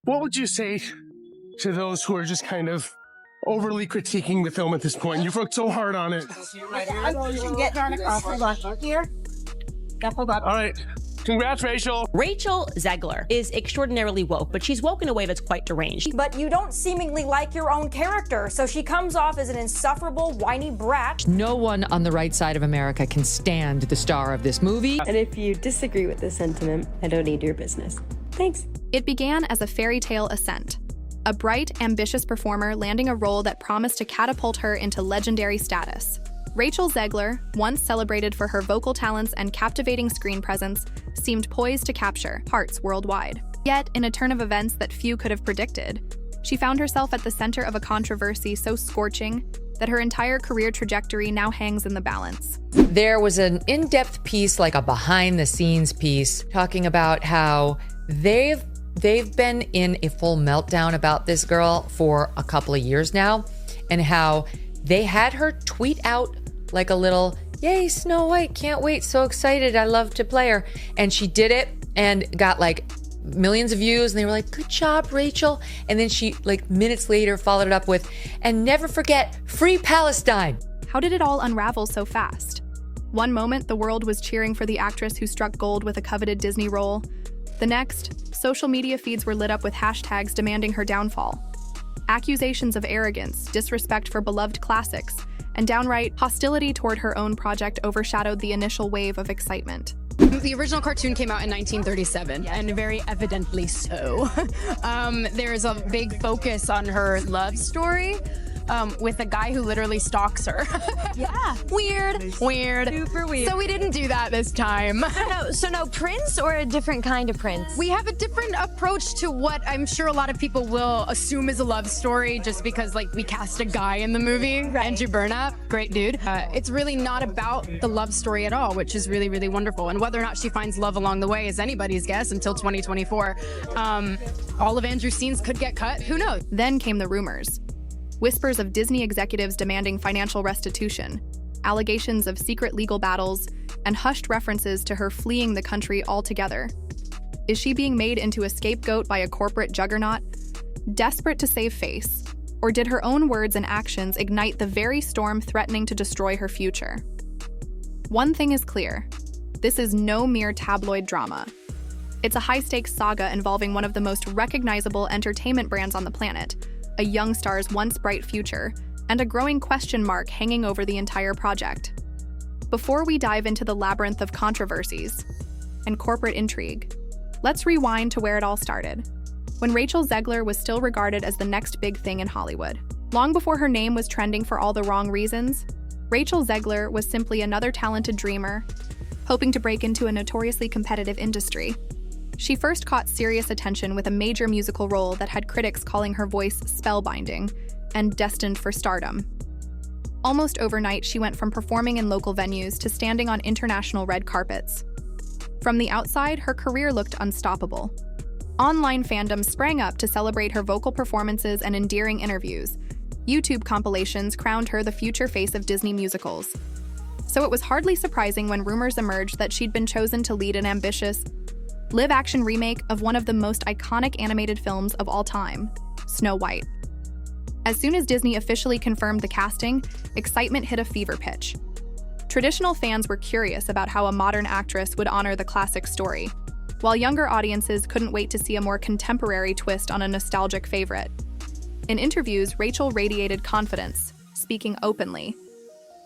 What would you say to those who are just kind of overly critiquing the film at this point? You've worked so hard on it. Hold on. Here. Hold on. All right. Congrats, Rachel. Rachel Zegler is extraordinarily woke, but she's woke in a way that's quite deranged. But you don't seemingly like your own character, so she comes off as an insufferable, whiny brat. No one on the right side of America can stand the star of this movie. And if you disagree with this sentiment, I don't need your business. Thanks. It began as a fairy tale ascent, a bright, ambitious performer landing a role that promised to catapult her into legendary status. Rachel Zegler, once celebrated for her vocal talents and captivating screen presence, seemed poised to capture hearts worldwide. Yet, in a turn of events that few could have predicted, she found herself at the center of a controversy so scorching that her entire career trajectory now hangs in the balance. There was an in-depth piece, like a behind-the-scenes piece, talking about how they've been in a full meltdown about this girl for a couple of years now, and how they had her tweet out like a little, "Yay, Snow White, can't wait, so excited, I love to play her." And she did it and got like millions of views, and they were like, "Good job, Rachel." And then she, like minutes later, followed it up with, "And never forget, free Palestine." How did it all unravel so fast? One moment, the world was cheering for the actress who struck gold with a coveted Disney role. The next, social media feeds were lit up with hashtags demanding her downfall. Accusations of arrogance, disrespect for beloved classics, and downright hostility toward her own project overshadowed the initial wave of excitement. The original cartoon came out in 1937, and very evidently so. There's a big focus on her love story with a guy who literally stalks her. Yeah. Weird. Super weird. So we didn't do that this time. So no prince or a different kind of prince? We have a different approach to what I'm sure a lot of people will assume is a love story just because, like, we cast a guy in the movie, right. Andrew Burnap, great dude. It's really not about the love story at all, which is really, really wonderful. And whether or not she finds love along the way is anybody's guess until 2024. All of Andrew's scenes could get cut, who knows? Then came the rumors. Whispers of Disney executives demanding financial restitution, allegations of secret legal battles, and hushed references to her fleeing the country altogether. Is she being made into a scapegoat by a corporate juggernaut, desperate to save face? Or did her own words and actions ignite the very storm threatening to destroy her future? One thing is clear. This is no mere tabloid drama. It's a high-stakes saga involving one of the most recognizable entertainment brands on the planet, a young star's once bright future, and a growing question mark hanging over the entire project. Before we dive into the labyrinth of controversies and corporate intrigue, let's rewind to where it all started, when Rachel Zegler was still regarded as the next big thing in Hollywood. Long before her name was trending for all the wrong reasons, Rachel Zegler was simply another talented dreamer, hoping to break into a notoriously competitive industry. She first caught serious attention with a major musical role that had critics calling her voice spellbinding and destined for stardom. Almost overnight, she went from performing in local venues to standing on international red carpets. From the outside, her career looked unstoppable. Online fandom sprang up to celebrate her vocal performances and endearing interviews. YouTube compilations crowned her the future face of Disney musicals. So it was hardly surprising when rumors emerged that she'd been chosen to lead an ambitious, live-action remake of one of the most iconic animated films of all time, Snow White. As soon as Disney officially confirmed the casting, excitement hit a fever pitch. Traditional fans were curious about how a modern actress would honor the classic story, while younger audiences couldn't wait to see a more contemporary twist on a nostalgic favorite. In interviews, Rachel radiated confidence, speaking openly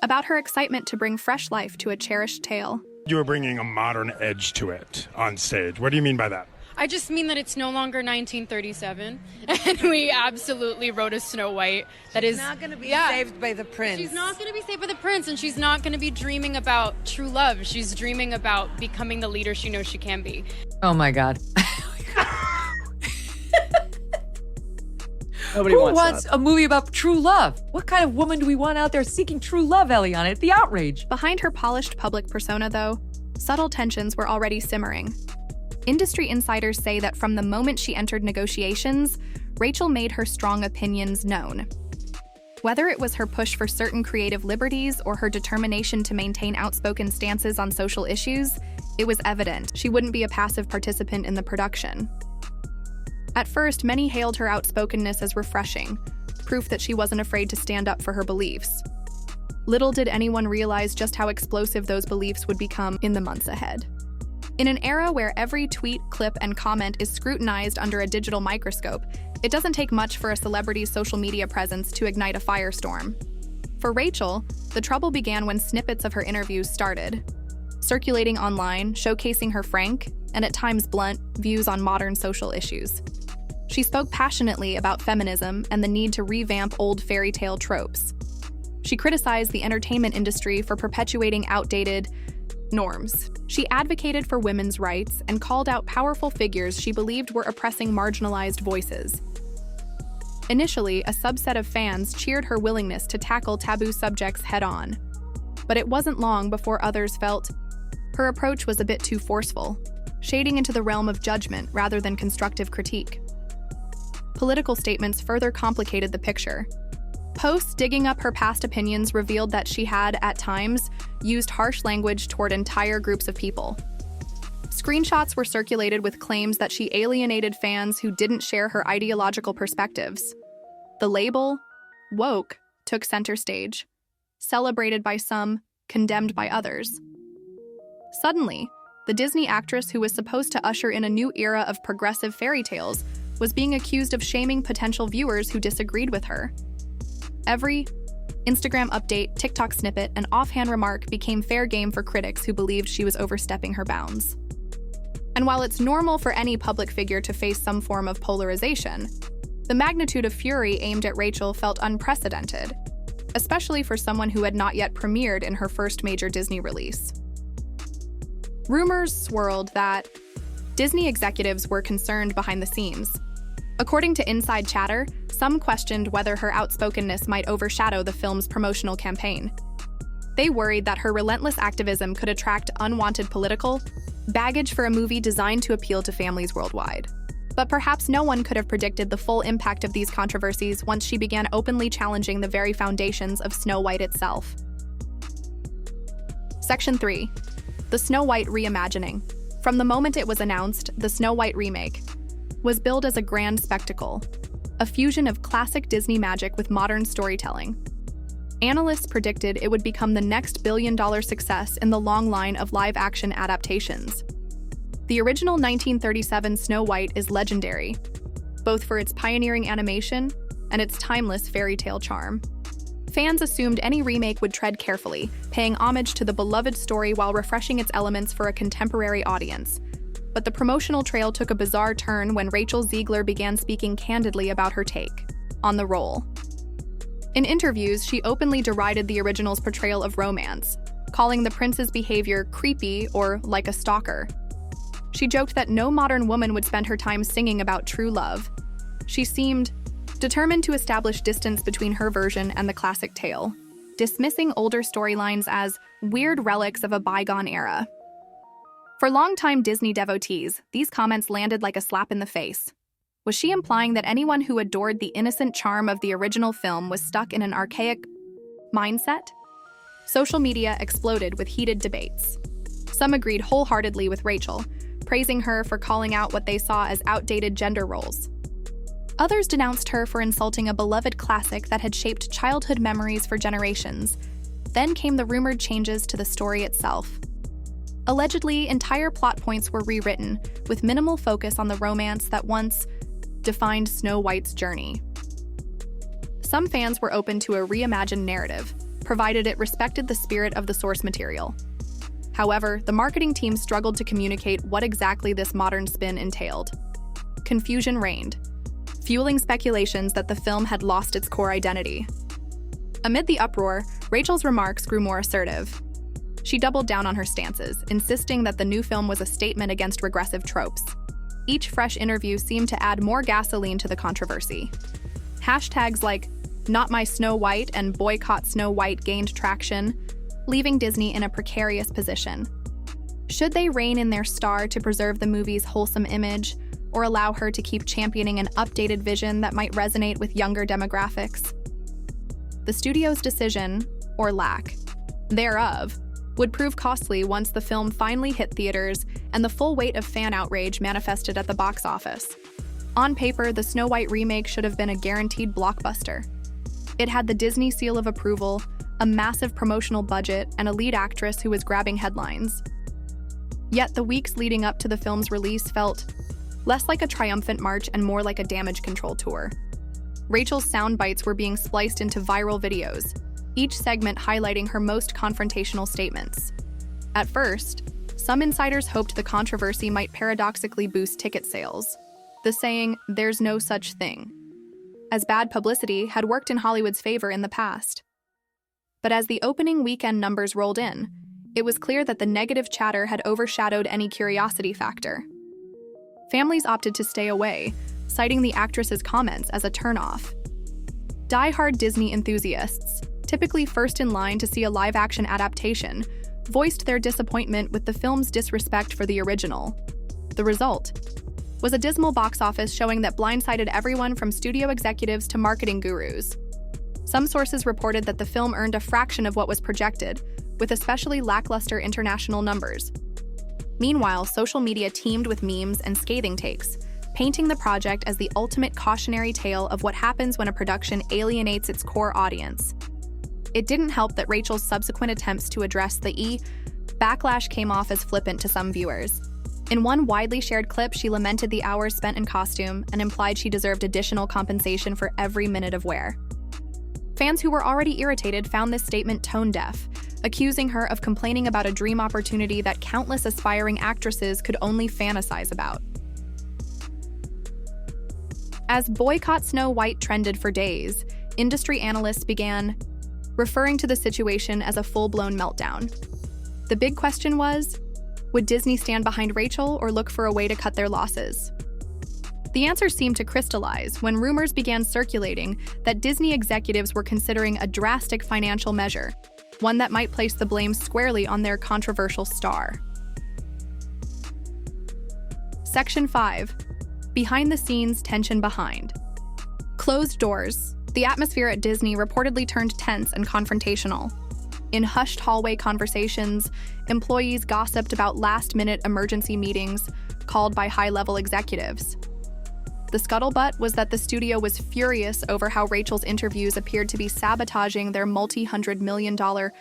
about her excitement to bring fresh life to a cherished tale. You were bringing a modern edge to it on stage. What do you mean by that? I just mean that it's no longer 1937, and we absolutely wrote a Snow White that is not going to be saved by the prince. She's not going to be saved by the prince, and she's not going to be dreaming about true love. She's dreaming about becoming the leader she knows she can be. Oh my God. Nobody Who wants wants that. a movie about true love? What kind of woman do we want out there seeking true love, Eliana? It's the outrage. Behind her polished public persona, though, subtle tensions were already simmering. Industry insiders say that from the moment she entered negotiations, Rachel made her strong opinions known. Whether it was her push for certain creative liberties or her determination to maintain outspoken stances on social issues, it was evident she wouldn't be a passive participant in the production. At first, many hailed her outspokenness as refreshing, proof that she wasn't afraid to stand up for her beliefs. Little did anyone realize just how explosive those beliefs would become in the months ahead. In an era where every tweet, clip, and comment is scrutinized under a digital microscope, it doesn't take much for a celebrity's social media presence to ignite a firestorm. For Rachel, the trouble began when snippets of her interviews started, circulating online, showcasing her frank, and at times blunt, views on modern social issues. She spoke passionately about feminism and the need to revamp old fairy tale tropes. She criticized the entertainment industry for perpetuating outdated norms. She advocated for women's rights and called out powerful figures she believed were oppressing marginalized voices. Initially, a subset of fans cheered her willingness to tackle taboo subjects head-on. But it wasn't long before others felt her approach was a bit too forceful, shading into the realm of judgment rather than constructive critique. Political statements further complicated the picture. Posts digging up her past opinions revealed that she had, at times, used harsh language toward entire groups of people. Screenshots were circulated with claims that she alienated fans who didn't share her ideological perspectives. The label, woke, took center stage, celebrated by some, condemned by others. Suddenly, the Disney actress who was supposed to usher in a new era of progressive fairy tales was being accused of shaming potential viewers who disagreed with her. Every Instagram update, TikTok snippet, and offhand remark became fair game for critics who believed she was overstepping her bounds. And while it's normal for any public figure to face some form of polarization, the magnitude of fury aimed at Rachel felt unprecedented, especially for someone who had not yet premiered in her first major Disney release. Rumors swirled that Disney executives were concerned behind the scenes. According to Inside Chatter, some questioned whether her outspokenness might overshadow the film's promotional campaign. They worried that her relentless activism could attract unwanted political baggage for a movie designed to appeal to families worldwide. But perhaps no one could have predicted the full impact of these controversies once she began openly challenging the very foundations of Snow White itself. Section 3. The Snow White Reimagining. From the moment it was announced, the Snow White remake was billed as a grand spectacle, a fusion of classic Disney magic with modern storytelling. Analysts predicted it would become the next billion-dollar success in the long line of live-action adaptations. The original 1937 Snow White is legendary, both for its pioneering animation and its timeless fairy tale charm. Fans assumed any remake would tread carefully, paying homage to the beloved story while refreshing its elements for a contemporary audience. But the promotional trail took a bizarre turn when Rachel Zegler began speaking candidly about her take on the role. In interviews, she openly derided the original's portrayal of romance, calling the prince's behavior creepy or like a stalker. She joked that no modern woman would spend her time singing about true love. She seemed determined to establish distance between her version and the classic tale, dismissing older storylines as weird relics of a bygone era. For longtime Disney devotees, these comments landed like a slap in the face. Was she implying that anyone who adored the innocent charm of the original film was stuck in an archaic mindset? Social media exploded with heated debates. Some agreed wholeheartedly with Rachel, praising her for calling out what they saw as outdated gender roles. Others denounced her for insulting a beloved classic that had shaped childhood memories for generations. Then came the rumored changes to the story itself. Allegedly, entire plot points were rewritten, with minimal focus on the romance that once defined Snow White's journey. Some fans were open to a reimagined narrative, provided it respected the spirit of the source material. However, the marketing team struggled to communicate what exactly this modern spin entailed. Confusion reigned, fueling speculations that the film had lost its core identity. Amid the uproar, Rachel's remarks grew more assertive. She doubled down on her stances, insisting that the new film was a statement against regressive tropes. Each fresh interview seemed to add more gasoline to the controversy. Hashtags like "Not My Snow White" and "Boycott Snow White" gained traction, leaving Disney in a precarious position. Should they rein in their star to preserve the movie's wholesome image, or allow her to keep championing an updated vision that might resonate with younger demographics? The studio's decision, or lack thereof, would prove costly once the film finally hit theaters and the full weight of fan outrage manifested at the box office. On paper, the Snow White remake should have been a guaranteed blockbuster. It had the Disney seal of approval, a massive promotional budget, and a lead actress who was grabbing headlines. Yet the weeks leading up to the film's release felt less like a triumphant march and more like a damage control tour. Rachel's sound bites were being spliced into viral videos, each segment highlighting her most confrontational statements. At first, some insiders hoped the controversy might paradoxically boost ticket sales. The saying, "there's no such thing," as bad publicity had worked in Hollywood's favor in the past. But as the opening weekend numbers rolled in, it was clear that the negative chatter had overshadowed any curiosity factor. Families opted to stay away, citing the actress's comments as a turnoff. Die-hard Disney enthusiasts, typically first in line to see a live-action adaptation, voiced their disappointment with the film's disrespect for the original. The result was a dismal box office showing that blindsided everyone from studio executives to marketing gurus. Some sources reported that the film earned a fraction of what was projected, with especially lackluster international numbers. Meanwhile, social media teemed with memes and scathing takes, painting the project as the ultimate cautionary tale of what happens when a production alienates its core audience. It didn't help that Rachel's subsequent attempts to address the backlash came off as flippant to some viewers. In one widely shared clip, she lamented the hours spent in costume and implied she deserved additional compensation for every minute of wear. Fans who were already irritated found this statement tone-deaf, accusing her of complaining about a dream opportunity that countless aspiring actresses could only fantasize about. As Boycott Snow White trended for days, industry analysts began referring to the situation as a full-blown meltdown. The big question was, would Disney stand behind Rachel or look for a way to cut their losses? The answer seemed to crystallize when rumors began circulating that Disney executives were considering a drastic financial measure, one that might place the blame squarely on their controversial star. Section 5. Behind the scenes, tension behind. Closed doors. The atmosphere at Disney reportedly turned tense and confrontational. In hushed hallway conversations, employees gossiped about last-minute emergency meetings called by high-level executives. The scuttlebutt was that the studio was furious over how Rachel's interviews appeared to be sabotaging their multi-hundred-million-dollar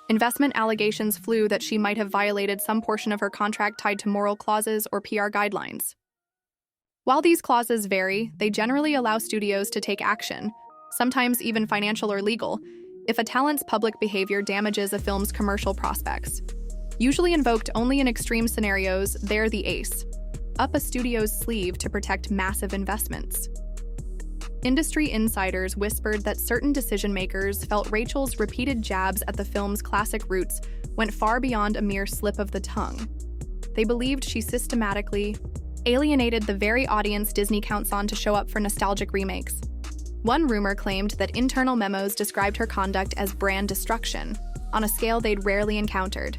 investment. Allegations flew that she might have violated some portion of her contract tied to moral clauses or PR guidelines. While these clauses vary, they generally allow studios to take action, sometimes even financial or legal, if a talent's public behavior damages a film's commercial prospects. Usually invoked only in extreme scenarios, they're the ace, up a studio's sleeve to protect massive investments. Industry insiders whispered that certain decision-makers felt Rachel's repeated jabs at the film's classic roots went far beyond a mere slip of the tongue. They believed she systematically alienated the very audience Disney counts on to show up for nostalgic remakes. One rumor claimed that internal memos described her conduct as brand destruction, on a scale they'd rarely encountered.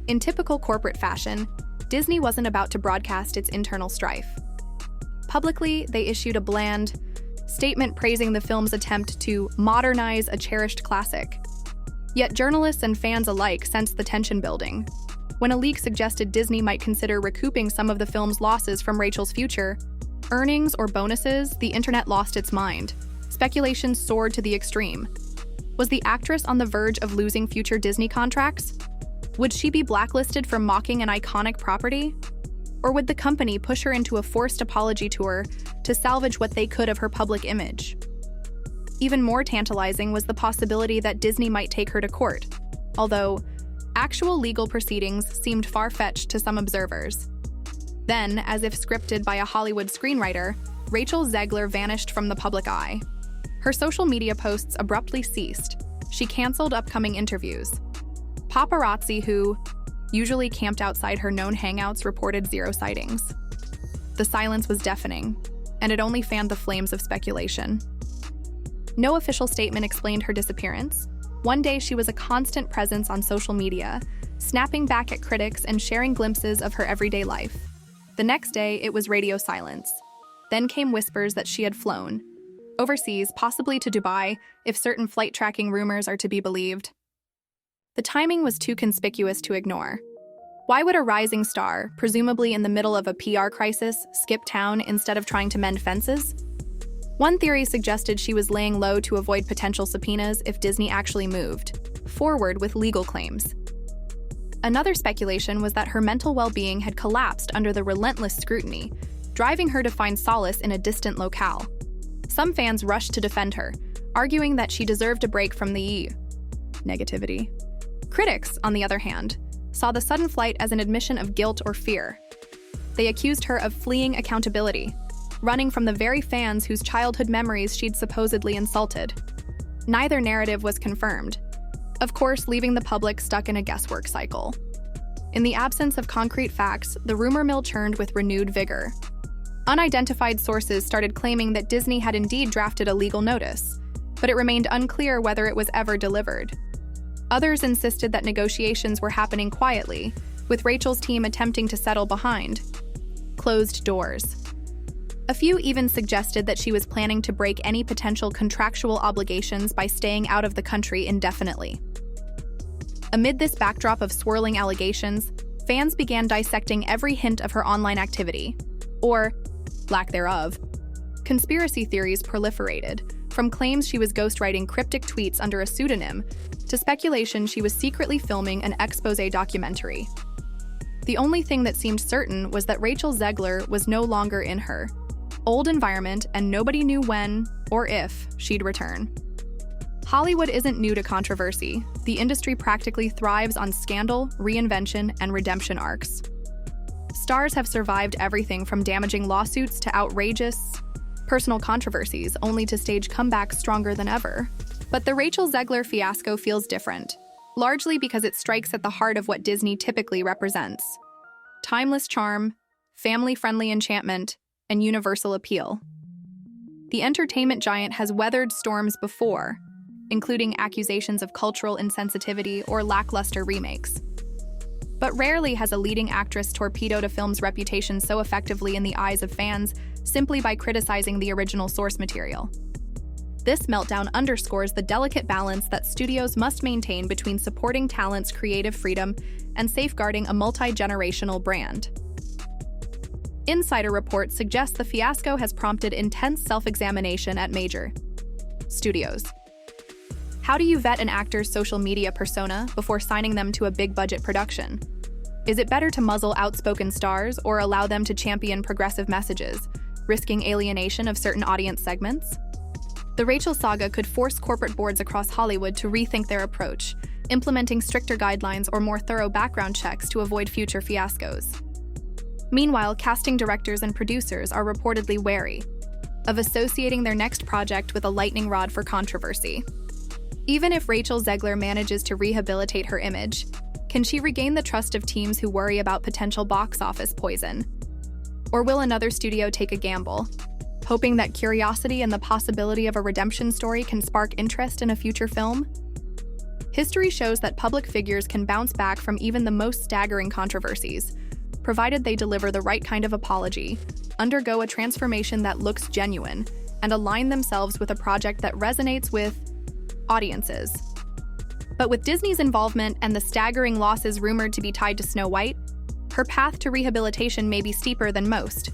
In typical corporate fashion, Disney wasn't about to broadcast its internal strife. Publicly, they issued a bland statement praising the film's attempt to modernize a cherished classic. Yet journalists and fans alike sensed the tension building. When a leak suggested Disney might consider recouping some of the film's losses from Rachel's future earnings or bonuses, the internet lost its mind. Speculation soared to the extreme. Was the actress on the verge of losing future Disney contracts? Would she be blacklisted for mocking an iconic property? Or would the company push her into a forced apology tour to salvage what they could of her public image? Even more tantalizing was the possibility that Disney might take her to court, although actual legal proceedings seemed far-fetched to some observers. Then, as if scripted by a Hollywood screenwriter, Rachel Zegler vanished from the public eye. Her social media posts abruptly ceased. She canceled upcoming interviews. Paparazzi, who usually camped outside her known hangouts, reported 0 sightings. The silence was deafening, and it only fanned the flames of speculation. No official statement explained her disappearance. One day she was a constant presence on social media, snapping back at critics and sharing glimpses of her everyday life. The next day, it was radio silence. Then came whispers that she had flown overseas, possibly to Dubai, if certain flight tracking rumors are to be believed. The timing was too conspicuous to ignore. Why would a rising star, presumably in the middle of a PR crisis, skip town instead of trying to mend fences? One theory suggested she was laying low to avoid potential subpoenas if Disney actually moved forward with legal claims. Another speculation was that her mental well-being had collapsed under the relentless scrutiny, driving her to find solace in a distant locale. Some fans rushed to defend her, arguing that she deserved a break from the negativity. Critics, on the other hand, saw the sudden flight as an admission of guilt or fear. They accused her of fleeing accountability, running from the very fans whose childhood memories she'd supposedly insulted. Neither narrative was confirmed, of course, leaving the public stuck in a guesswork cycle. In the absence of concrete facts, the rumor mill churned with renewed vigor. Unidentified sources started claiming that Disney had indeed drafted a legal notice, but it remained unclear whether it was ever delivered. Others insisted that negotiations were happening quietly, with Rachel's team attempting to settle behind closed doors. A few even suggested that she was planning to break any potential contractual obligations by staying out of the country indefinitely. Amid this backdrop of swirling allegations, fans began dissecting every hint of her online activity, or lack thereof. Conspiracy theories proliferated, from claims she was ghostwriting cryptic tweets under a pseudonym to speculation she was secretly filming an exposé documentary. The only thing that seemed certain was that Rachel Zegler was no longer in her old environment, and nobody knew when or if she'd return. Hollywood isn't new to controversy. The industry practically thrives on scandal, reinvention, and redemption arcs. Stars have survived everything from damaging lawsuits to outrageous personal controversies, only to stage comebacks stronger than ever. But the Rachel Zegler fiasco feels different, largely because it strikes at the heart of what Disney typically represents: timeless charm, family-friendly enchantment, and universal appeal. The entertainment giant has weathered storms before, including accusations of cultural insensitivity or lackluster remakes. But rarely has a leading actress torpedoed a film's reputation so effectively in the eyes of fans simply by criticizing the original source material. This meltdown underscores the delicate balance that studios must maintain between supporting talent's creative freedom and safeguarding a multi-generational brand. Insider reports suggest the fiasco has prompted intense self-examination at major studios. How do you vet an actor's social media persona before signing them to a big-budget production? Is it better to muzzle outspoken stars or allow them to champion progressive messages, risking alienation of certain audience segments? The Rachel saga could force corporate boards across Hollywood to rethink their approach, implementing stricter guidelines or more thorough background checks to avoid future fiascos. Meanwhile, casting directors and producers are reportedly wary of associating their next project with a lightning rod for controversy. Even if Rachel Zegler manages to rehabilitate her image, can she regain the trust of teams who worry about potential box office poison? Or will another studio take a gamble, hoping that curiosity and the possibility of a redemption story can spark interest in a future film? History shows that public figures can bounce back from even the most staggering controversies, provided they deliver the right kind of apology, undergo a transformation that looks genuine, and align themselves with a project that resonates with audiences. But with Disney's involvement and the staggering losses rumored to be tied to Snow White, her path to rehabilitation may be steeper than most.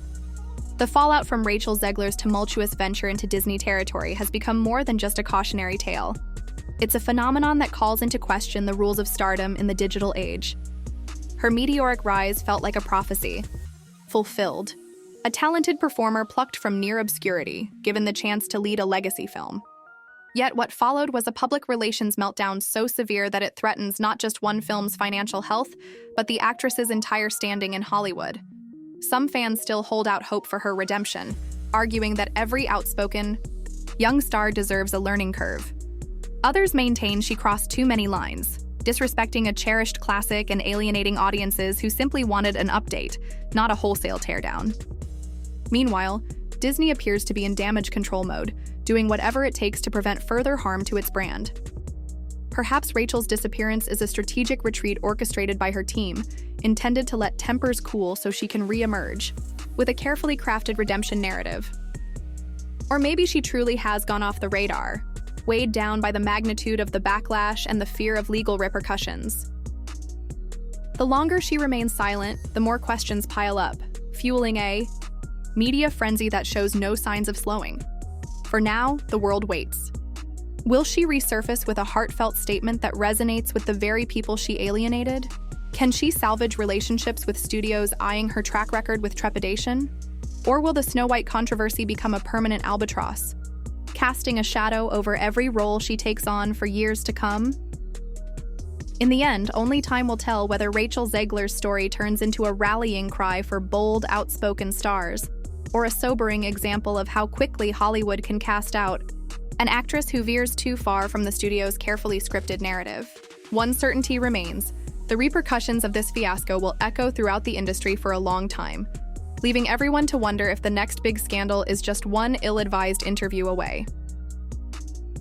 The fallout from Rachel Zegler's tumultuous venture into Disney territory has become more than just a cautionary tale. It's a phenomenon that calls into question the rules of stardom in the digital age. Her meteoric rise felt like a prophecy, fulfilled. A talented performer plucked from near obscurity, given the chance to lead a legacy film. Yet what followed was a public relations meltdown so severe that it threatens not just one film's financial health, but the actress's entire standing in Hollywood. Some fans still hold out hope for her redemption, arguing that every outspoken young star deserves a learning curve. Others maintain she crossed too many lines, disrespecting a cherished classic and alienating audiences who simply wanted an update, not a wholesale teardown. Meanwhile, Disney appears to be in damage control mode, doing whatever it takes to prevent further harm to its brand. Perhaps Rachel's disappearance is a strategic retreat orchestrated by her team, intended to let tempers cool so she can re-emerge, with a carefully crafted redemption narrative. Or maybe she truly has gone off the radar, weighed down by the magnitude of the backlash and the fear of legal repercussions. The longer she remains silent, the more questions pile up, fueling a media frenzy that shows no signs of slowing. For now, the world waits. Will she resurface with a heartfelt statement that resonates with the very people she alienated? Can she salvage relationships with studios eyeing her track record with trepidation? Or will the Snow White controversy become a permanent albatross, casting a shadow over every role she takes on for years to come? In the end, only time will tell whether Rachel Zegler's story turns into a rallying cry for bold, outspoken stars, or a sobering example of how quickly Hollywood can cast out an actress who veers too far from the studio's carefully scripted narrative. One certainty remains: the repercussions of this fiasco will echo throughout the industry for a long time, leaving everyone to wonder if the next big scandal is just one ill-advised interview away.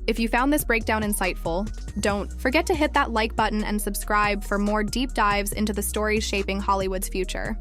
If you found this breakdown insightful, don't forget to hit that like button and subscribe for more deep dives into the stories shaping Hollywood's future.